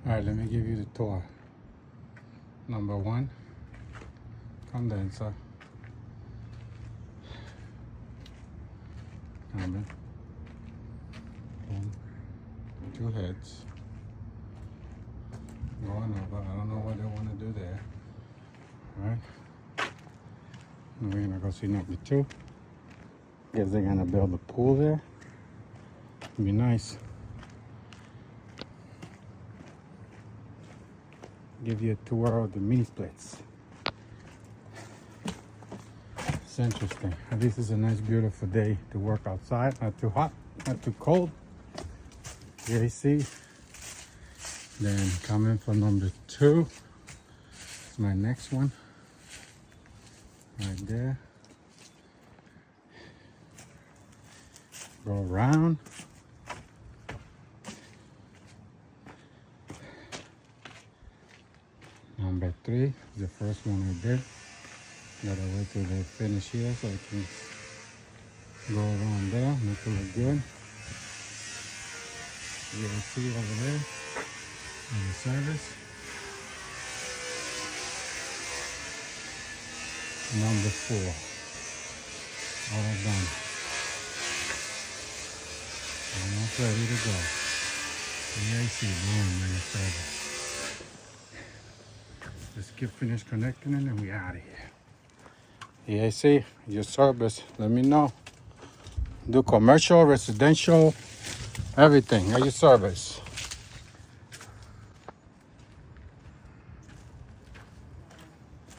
All right, let me give you the tour. Number one, condenser. Coming. Boom. Two heads. Going over. I don't know what they want to do there. All right. And we're gonna go see number two. Guess they're gonna build a pool there. It'd be nice. Give you a tour of the mini splits. It's interesting. This is a nice, beautiful day to work outside. Not too hot, not too cold. The AC. Then coming for number two. It's my next one. Right there. Go around. Number three is the first one I did. Gotta wait till they finish here so I can go around there, make it look good. You can see over there on the service. Number four. All done. Almost ready to go. AC, boom, in the service. Just get finished connecting it and we out of here. EAC, your service, let me know. Do commercial, residential, everything at your service.